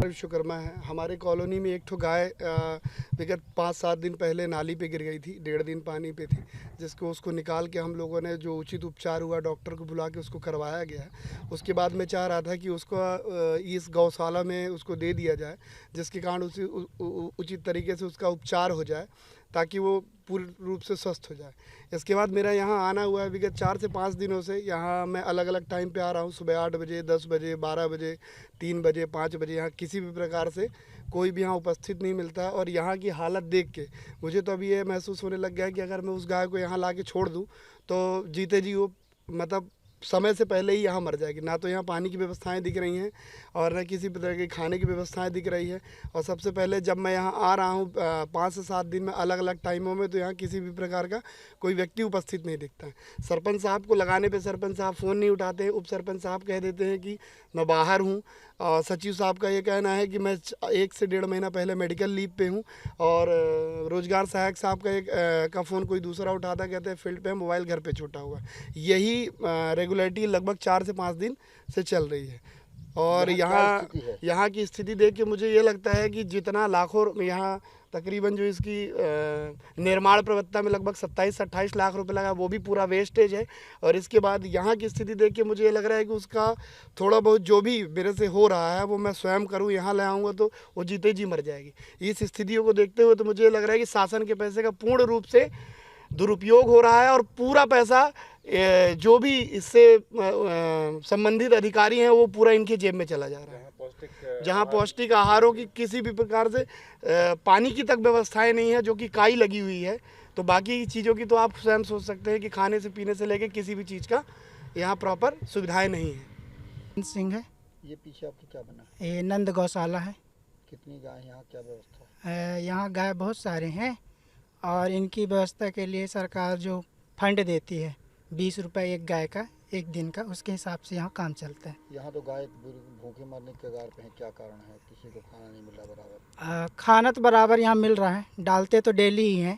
विश्वकर्मा है। हमारे कॉलोनी में एक ठो गाय विगत 5-7 दिन पहले नाली पे गिर गई थी, 1.5 दिन पानी पे थी, जिसको उसको निकाल के हम लोगों ने जो उचित उपचार हुआ डॉक्टर को बुला के उसको करवाया गया है। उसके बाद मैं चाह रहा था कि उसको इस गौशाला में उसको दे दिया जाए, जिसके कारण उसी उचित तरीके से उसका उपचार हो जाए ताकि वो पूर्ण रूप से स्वस्थ हो जाए। इसके बाद मेरा यहाँ आना हुआ है विगत 4 से 5 दिनों से। यहाँ मैं अलग अलग टाइम पे आ रहा हूँ, सुबह 8 बजे, 10 बजे, 12 बजे, 3 बजे, 5 बजे। यहाँ किसी भी प्रकार से कोई भी यहाँ उपस्थित नहीं मिलता है। और यहाँ की हालत देख के मुझे तो अभी ये महसूस होने लग गया है कि अगर मैं उस गाय को यहाँ ला के छोड़ दूँ तो जीते जी वो मतलब समय से पहले ही यहाँ मर जाएगी। ना तो यहाँ पानी की व्यवस्थाएं दिख रही हैं और न किसी प्रकार की खाने की व्यवस्थाएं दिख रही है। और सबसे पहले जब मैं यहाँ आ रहा हूँ 5 से 7 दिन में अलग अलग टाइमों में, तो यहाँ किसी भी प्रकार का कोई व्यक्ति उपस्थित नहीं दिखता है। सरपंच साहब को लगाने पे सरपंच साहब फ़ोन नहीं उठाते हैं। उप सरपंच साहब कह देते हैं कि मैं बाहर हूँ। और सचिव साहब का ये कहना है कि मैं 1 से 1.5 महीना पहले मेडिकल लीव पे हूँ। और रोजगार सहायक साहब का फ़ोन कोई दूसरा उठाता, कहते हैं फील्ड पे है, मोबाइल घर पे छूटा हुआ। यही रेगुलरिटी लगभग 4 से 5 दिन से चल रही है। और यहाँ की स्थिति देख के मुझे ये लगता है कि जितना लाखों यहाँ तकरीबन जो इसकी निर्माण प्रवत्ता में लगभग 27 से 28 लाख रुपए लगा, वो भी पूरा वेस्टेज है। और इसके बाद यहाँ की स्थिति देख के मुझे ये लग रहा है कि उसका थोड़ा बहुत जो भी मेरे से हो रहा है वो मैं स्वयं करूँ, यहाँ ले आऊँगा तो वो जीते जी मर जाएगी। इस स्थितियों को देखते हुए तो मुझे लग रहा है कि शासन के पैसे का पूर्ण रूप से दुरुपयोग हो रहा है और पूरा पैसा जो भी इससे संबंधित अधिकारी हैं वो पूरा इनके जेब में चला जा रहा है। जहाँ पौष्टिक आहारों की किसी भी प्रकार से पानी की तक व्यवस्थाएं नहीं है, जो कि काई लगी हुई है। तो बाकी चीज़ों की तो आप स्वयं सोच सकते हैं कि खाने से पीने से लेके किसी भी चीज़ का यहाँ प्रॉपर सुविधाएं नहीं है। सिंह है। ये पीछे आपकी क्या बना? ये नंद गौशाला है। कितनी गाय यहाँ, क्या व्यवस्था है? यहाँ गाय बहुत सारे हैं और इनकी व्यवस्था के लिए सरकार जो फंड देती है 20 रुपये एक गाय का, एक दिन का, उसके हिसाब से यहाँ काम चलता है। यहाँ तो गाय भूखे मरने के कगार पे है, क्या कारण है? किसी को खाना नहीं मिल रहा बराबर? खाना तो बराबर यहाँ मिल रहा है, डालते तो डेली ही हैं।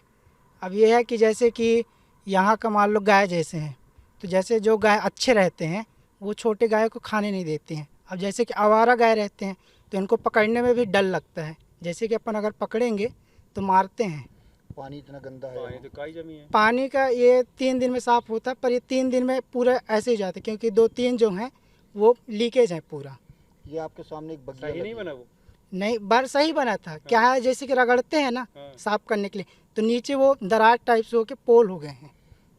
अब ये है कि जैसे कि यहाँ का मान लो गाय जैसे हैं, तो जैसे जो गाय अच्छे रहते हैं वो छोटे गाय को खाने नहीं देते हैं। अब जैसे कि आवारा गाय रहते हैं तो इनको पकड़ने में भी डर लगता है। जैसे कि अपन अगर पकड़ेंगे तो मारते हैं। पानी इतना गंदा है, पानी तो काई जमी है। पानी का ये 3 दिन में साफ़ होता है, पर ये 3 दिन में पूरा ऐसे ही जाता है, क्योंकि 2-3 जो हैं वो लीकेज है पूरा। ये आपके सामने एक बगिया सही नहीं बना वो? नहीं, बार सही बना था। क्या है, जैसे कि रगड़ते हैं ना साफ़ करने के लिए, तो नीचे वो दरार टाइप से होके पोल हो गए हैं।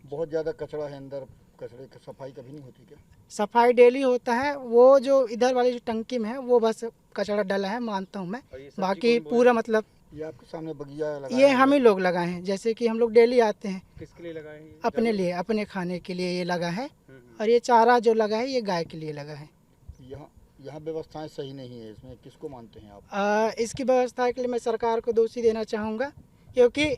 बहुत ज़्यादा कचरा है अंदर, कचरे की सफाई कभी नहीं होती क्या? सफाई डेली होता है। वो जो इधर वाली जो टंकी में है वो बस कचरा डला है, मानता हूँ मैं। बाकी पूरा मतलब ये आपके सामने बगिया लगा, ये हम ही लोग लगाए हैं। जैसे कि हम लोग डेली आते हैं। किसके लिए लगाए हैं? अपने लिए, अपने खाने के लिए ये लगा है। और ये चारा जो लगा है ये गाय के लिए लगा है। यहाँ व्यवस्थाएं सही नहीं है, इसमें किसको मानते हैं आप? इसकी व्यवस्था के लिए मैं सरकार को दोषी देना चाहूँगा, क्योंकि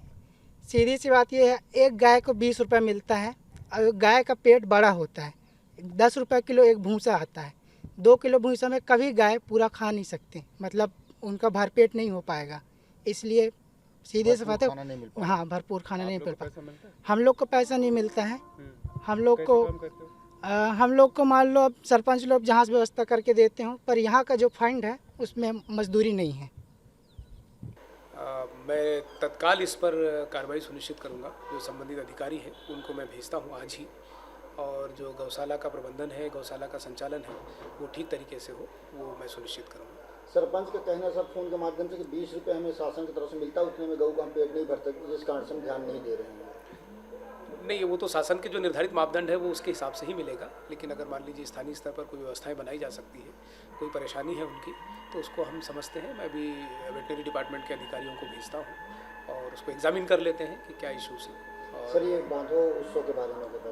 सीधी सी बात ये है, एक गाय को 20 रुपये मिलता है। और गाय का पेट बड़ा होता है, 10 रुपये किलो एक भूसा आता है। 2 किलो भूसा में कभी गाय पूरा खा नहीं सकती, मतलब उनका भरपेट नहीं हो पाएगा। इसलिए सीधे से बात है, हाँ, भरपूर खाना नहीं मिल पाता। हम लोग को पैसा नहीं मिलता है। हम लोग को मान लो अब सरपंच लोग जहाँ से व्यवस्था करके देते हो, पर यहाँ का जो फंड है उसमें मजदूरी नहीं है। मैं तत्काल इस पर कार्रवाई सुनिश्चित करूंगा। जो संबंधित अधिकारी हैं उनको मैं भेजता हूं आज ही। और जो गौशाला का प्रबंधन है, गौशाला का संचालन है, वो ठीक तरीके से हो, वो मैं सुनिश्चित करूंगा। सरपंच का कहना सर फोन के माध्यम से कि 20 रुपये हमें शासन की तरफ से मिलता है, उतने में गऊ का हम पेट नहीं भर सकते, जिस कारण से हम ध्यान नहीं दे रहे हैं। नहीं, वो तो शासन के जो निर्धारित मापदंड है वो उसके हिसाब से ही मिलेगा। लेकिन अगर मान लीजिए स्थानीय स्तर पर कोई व्यवस्थाएं बनाई जा सकती है, कोई परेशानी है उनकी, तो उसको हम समझते हैं। मैं भी वेटनरी डिपार्टमेंट के अधिकारियों को भेजता हूँ और उसको एग्जामिन कर लेते हैं कि क्या इशूज़ है। सर, ये बांधो उत्सव के बारे में